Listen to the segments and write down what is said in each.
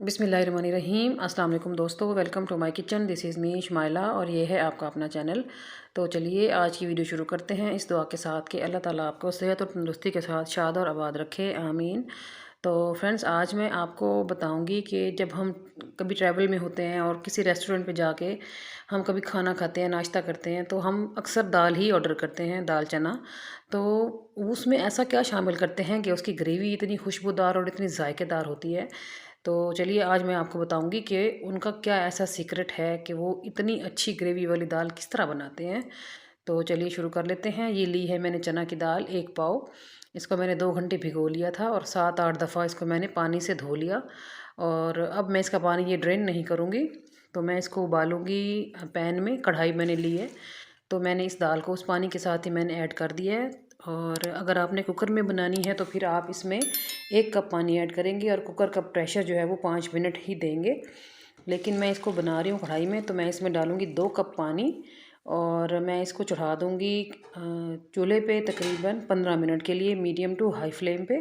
बिस्मिल्लाहिर्रहमानिर्रहीम। अस्सलाम वालेकुम दोस्तों, welcome to my kitchen. This is me Shumaila और ये है आपका अपना चैनल। तो चलिए आज की वीडियो शुरू करते हैं इस दुआ के साथ कि अल्लाह ताला आपको सेहत और तंदुरुस्ती के साथ शाद और आबाद रखे, आमीन। तो फ्रेंड्स, आज मैं आपको बताऊंगी कि जब हम कभी ट्रैवल में होते हैं और किसी रेस्टोरेंट पे जाके हम कभी खाना खाते हैं, नाश्ता करते हैं, तो हम अक्सर दाल ही ऑर्डर करते हैं, दाल चना। तो उसमें ऐसा क्या शामिल करते हैं कि उसकी ग्रेवी इतनी खुशबूदार और इतनी जायकेदार होती है। तो चलिए आज मैं आपको बताऊंगी कि उनका क्या ऐसा सीक्रेट है कि वो इतनी अच्छी ग्रेवी वाली दाल किस तरह बनाते हैं। तो चलिए शुरू कर लेते हैं। ये ली है मैंने चना की दाल 1 पाव। इसको मैंने 2 घंटे भिगो लिया था और 7-8 दफ़ा इसको मैंने पानी से धो लिया। और अब मैं इसका पानी ये ड्रेन नहीं करूँगी, तो मैं इसको उबालूँगी पैन में। कढ़ाई मैंने ली है, तो मैंने इस दाल को उस पानी के साथ ही मैंने ऐड कर दिया है। और अगर आपने कुकर में बनानी है तो फिर आप इसमें 1 कप पानी ऐड करेंगे और कुकर का प्रेशर जो है वो 5 मिनट ही देंगे। लेकिन मैं इसको बना रही हूँ कढ़ाई में, तो मैं इसमें डालूँगी 2 कप पानी और मैं इसको चढ़ा दूँगी चूल्हे पे तकरीबन 15 मिनट के लिए, मीडियम टू हाई फ्लेम पे।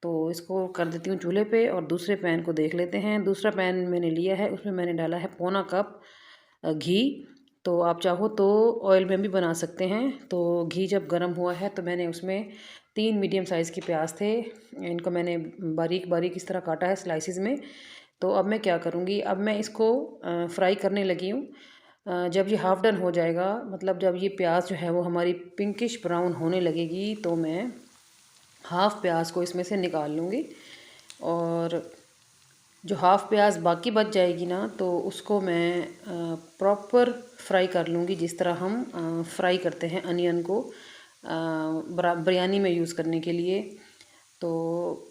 तो इसको कर देती हूँ चूल्हे पे और दूसरे पैन को देख लेते हैं। दूसरा पैन मैंने लिया है, उसमें मैंने डाला है पौना कप घी। तो आप चाहो तो ऑयल में भी बना सकते हैं। तो घी जब गर्म हुआ है तो मैंने उसमें 3 मीडियम साइज़ के प्याज थे, इनको मैंने बारीक बारीक इस तरह काटा है स्लाइसिस में। तो अब मैं क्या करूँगी, अब मैं इसको फ्राई करने लगी हूँ। जब ये हाफ़ डन हो जाएगा, मतलब जब ये प्याज जो है वो हमारी पिंकिश ब्राउन होने लगेगी, तो मैं हाफ़ प्याज को इसमें से निकाल लूँगी। और जो हाफ़ प्याज बाकी बच जाएगी ना, तो उसको मैं प्रॉपर फ्राई कर लूँगी, जिस तरह हम फ्राई करते हैं अनियन को बिरयानी में यूज़ करने के लिए। तो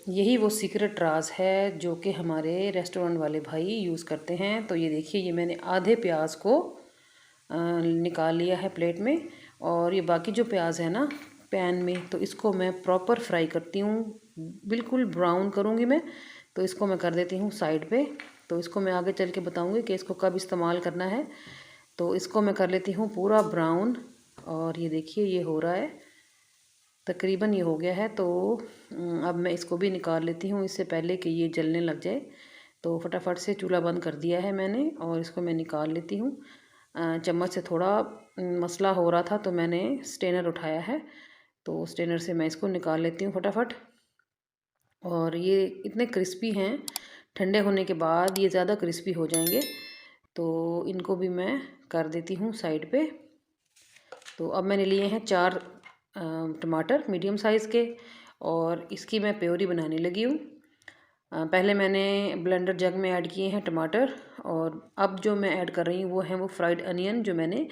यही वो सीक्रेट राज है जो कि हमारे रेस्टोरेंट वाले भाई यूज़ करते हैं। तो ये देखिए, ये मैंने आधे प्याज को निकाल लिया है प्लेट में। और ये बाकी जो प्याज है ना पैन में, तो इसको मैं प्रॉपर फ्राई करती हूँ, बिल्कुल ब्राउन करूँगी मैं। तो इसको मैं कर देती हूँ साइड पे। तो इसको मैं आगे चल के बताऊँगी कि इसको कब इस्तेमाल करना है। तो इसको मैं कर लेती हूँ पूरा ब्राउन। और ये देखिए, ये हो रहा है, तकरीबन ये हो गया है। तो अब मैं इसको भी निकाल लेती हूँ इससे पहले कि ये जलने लग जाए। तो फटाफट से चूल्हा बंद कर दिया है मैंने और इसको मैं निकाल लेती हूँ। चम्मच से थोड़ा मसला हो रहा था, तो मैंने स्ट्रेनर उठाया है, तो स्ट्रेनर से मैं इसको निकाल लेती हूँ फटाफट। और ये इतने क्रिस्पी हैं, ठंडे होने के बाद ये ज़्यादा क्रिस्पी हो जाएंगे। तो इनको भी मैं कर देती हूँ साइड पे। तो अब मैंने लिए हैं 4 टमाटर मीडियम साइज़ के और इसकी मैं प्योरी बनाने लगी हूँ। पहले मैंने ब्लेंडर जग में ऐड किए हैं टमाटर, और अब जो मैं ऐड कर रही हूँ वो हैं वो फ्राइड अनियन, जो मैंने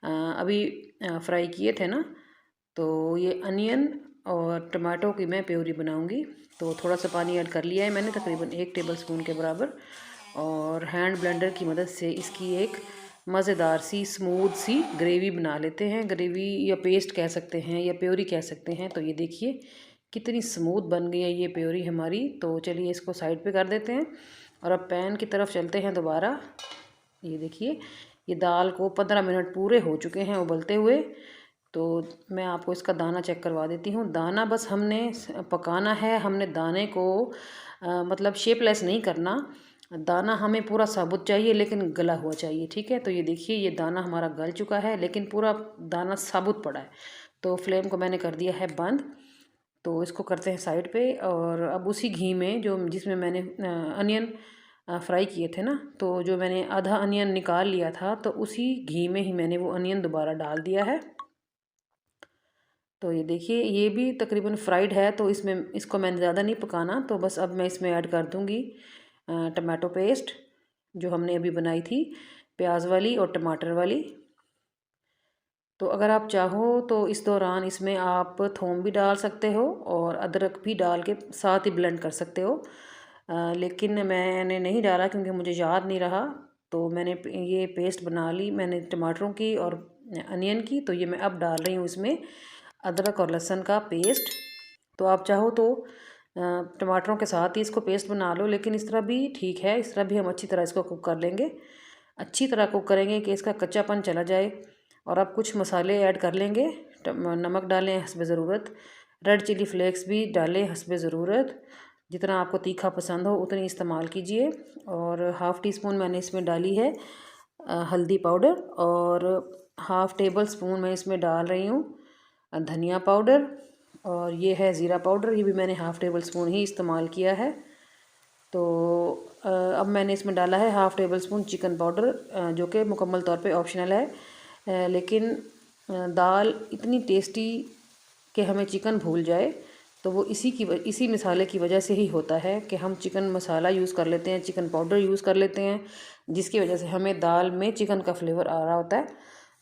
अभी फ्राई किए थे ना। तो ये अनियन और टमाटो की मैं प्योरी बनाऊंगी। तो थोड़ा सा पानी ऐड कर लिया है मैंने, तकरीबन 1 टेबल स्पून के बराबर। और हैंड ब्लेंडर की मदद से इसकी एक मज़ेदार सी स्मूथ सी ग्रेवी बना लेते हैं। ग्रेवी या पेस्ट कह सकते हैं या प्योरी कह सकते हैं। तो ये देखिए कितनी स्मूथ बन गई है ये प्योरी हमारी। तो चलिए इसको साइड पे कर देते हैं और अब पैन की तरफ चलते हैं दोबारा। ये देखिए, ये दाल को 15 मिनट पूरे हो चुके हैं उबलते हुए। तो मैं आपको इसका दाना चेक करवा देती हूँ। दाना बस हमने पकाना है, हमने दाने को मतलब शेपलेस नहीं करना। दाना हमें पूरा साबुत चाहिए लेकिन गला हुआ चाहिए, ठीक है। तो ये देखिए, ये दाना हमारा गल चुका है लेकिन पूरा दाना साबुत पड़ा है। तो फ्लेम को मैंने कर दिया है बंद। तो इसको करते हैं साइड पे। और अब उसी घी में जो जिसमें मैंने अनियन फ्राई किए थे ना, तो जो मैंने आधा अनियन निकाल लिया था, तो उसी घी में ही मैंने वो अनियन दोबारा डाल दिया है। तो ये देखिए, ये भी तकरीबन फ्राइड है, तो इसमें इसको मैंने ज़्यादा नहीं पकाना। तो बस अब मैं इसमें ऐड कर दूँगी टमाटो पेस्ट जो हमने अभी बनाई थी, प्याज वाली और टमाटर वाली। तो अगर आप चाहो तो इस दौरान इसमें आप थोम भी डाल सकते हो और अदरक भी डाल के साथ ही ब्लेंड कर सकते हो। लेकिन मैंने नहीं डाला क्योंकि मुझे याद नहीं रहा। तो मैंने ये पेस्ट बना ली मैंने टमाटरों की और अनियन की। तो ये मैं अब डाल रही हूँ इसमें अदरक और लहसुन का पेस्ट। तो आप चाहो तो टमाटरों के साथ ही इसको पेस्ट बना लो, लेकिन इस तरह भी ठीक है। इस तरह भी हम अच्छी तरह इसको कुक कर लेंगे, अच्छी तरह कुक करेंगे कि इसका कच्चापन चला जाए। और अब कुछ मसाले ऐड कर लेंगे। नमक डालें हस्बे ज़रूरत, रेड चिली फ्लेक्स भी डालें हस्बे ज़रूरत, जितना आपको तीखा पसंद हो उतनी इस्तेमाल कीजिए। और हाफ़ टी स्पून मैंने इसमें डाली है हल्दी पाउडर, और हाफ़ टेबल स्पून मैं इसमें डाल रही हूँ धनिया पाउडर, और ये है ज़ीरा पाउडर, ये भी मैंने हाफ़ टेबल स्पून ही इस्तेमाल किया है। तो अब मैंने इसमें डाला है half table spoon chicken powder, जो कि मुकम्मल तौर पे ऑप्शनल है, लेकिन दाल इतनी टेस्टी कि हमें चिकन भूल जाए तो वो इसी मसाले की वजह से ही होता है कि हम चिकन मसाला यूज़ कर लेते हैं, चिकन पाउडर यूज़ कर लेते हैं, जिसकी वजह से हमें दाल में चिकन का फ्लेवर आ रहा होता है।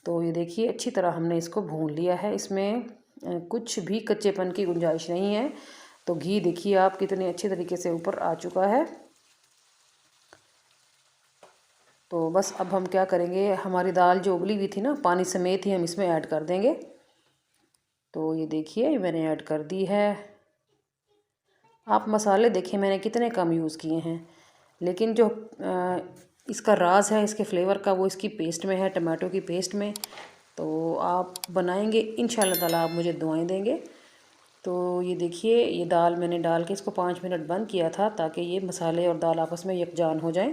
तो ये देखिए अच्छी तरह हमने इसको भून लिया है, इसमें कुछ भी कच्चेपन की गुंजाइश नहीं है। तो घी देखिए आप कितने अच्छे तरीके से ऊपर आ चुका है। तो बस अब हम क्या करेंगे, हमारी दाल जो उबली हुई थी ना पानी समेत ही हम इसमें ऐड कर देंगे। तो ये देखिए मैंने ऐड कर दी है। आप मसाले देखिए मैंने कितने कम यूज़ किए हैं, लेकिन जो इसका राज है इसके फ्लेवर का वो इसकी पेस्ट में है, टमाटो की पेस्ट में। तो आप बनाएंगे इंशाल्लाह ताला आप मुझे दुआएं देंगे। तो ये देखिए ये दाल मैंने डाल के इसको 5 मिनट बंद किया था ताकि ये मसाले और दाल आपस में यकजान हो जाएं।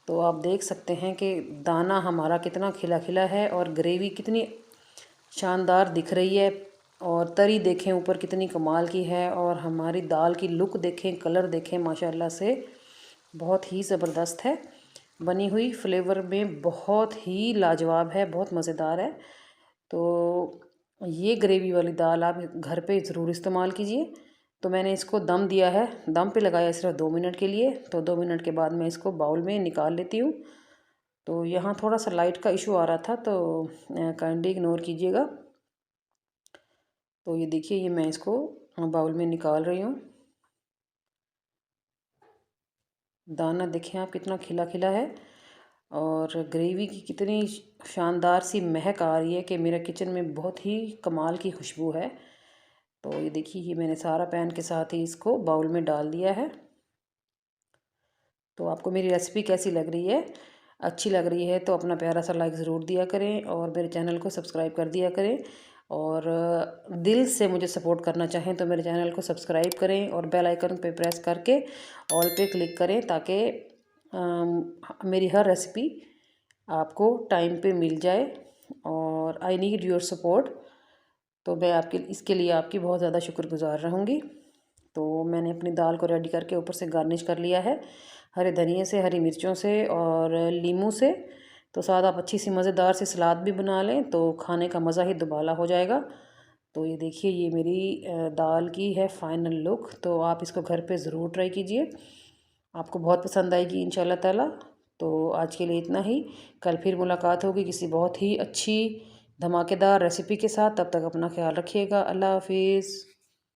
तो आप देख सकते हैं कि दाना हमारा कितना खिला खिला है और ग्रेवी कितनी शानदार दिख रही है, और तरी देखें ऊपर कितनी कमाल की है, और हमारी दाल की लुक देखें, कलर देखें, माशाल्लाह से बहुत ही ज़बरदस्त है बनी हुई, फ्लेवर में बहुत ही लाजवाब है, बहुत मज़ेदार है। तो ये ग्रेवी वाली दाल आप घर पे ज़रूर इस्तेमाल कीजिए। तो मैंने इसको दम दिया है, दम पे लगाया सिर्फ 2 मिनट के लिए। तो 2 मिनट के बाद मैं इसको बाउल में निकाल लेती हूँ। तो यहाँ थोड़ा सा लाइट का इशू आ रहा था, तो काइंडली इग्नोर कीजिएगा। तो ये देखिए ये मैं इसको बाउल में निकाल रही हूँ। दाना देखें आप कितना खिला खिला है, और ग्रेवी की कितनी शानदार सी महक आ रही है कि मेरे किचन में बहुत ही कमाल की खुशबू है। तो ये देखिए ये मैंने सारा पैन के साथ ही इसको बाउल में डाल दिया है। तो आपको मेरी रेसिपी कैसी लग रही है? अच्छी लग रही है तो अपना प्यारा सा लाइक ज़रूर दिया करें, और मेरे चैनल को सब्सक्राइब कर दिया करें। और दिल से मुझे सपोर्ट करना चाहें तो मेरे चैनल को सब्सक्राइब करें और बेल आइकन पे प्रेस करके ऑल पे क्लिक करें, ताकि मेरी हर रेसिपी आपको टाइम पे मिल जाए। और आई नीड योर सपोर्ट। तो मैं आपके इसके लिए आपकी बहुत ज़्यादा शुक्रगुजार रहूँगी। तो मैंने अपनी दाल को रेडी करके ऊपर से गार्निश कर लिया है हरे धनिए से, हरी मिर्चों से और नींबू से। तो साथ आप अच्छी सी मज़ेदार सी सलाद भी बना लें तो खाने का मज़ा ही दुबाला हो जाएगा। तो ये देखिए ये मेरी दाल की है फाइनल लुक। तो आप इसको घर पे ज़रूर ट्राई कीजिए, आपको बहुत पसंद आएगी इंशाल्लाह ताला। तो आज के लिए इतना ही, कल फिर मुलाकात होगी किसी बहुत ही अच्छी धमाकेदार रेसिपी के साथ। तब तक अपना ख्याल रखिएगा। अल्लाह हाफिज़।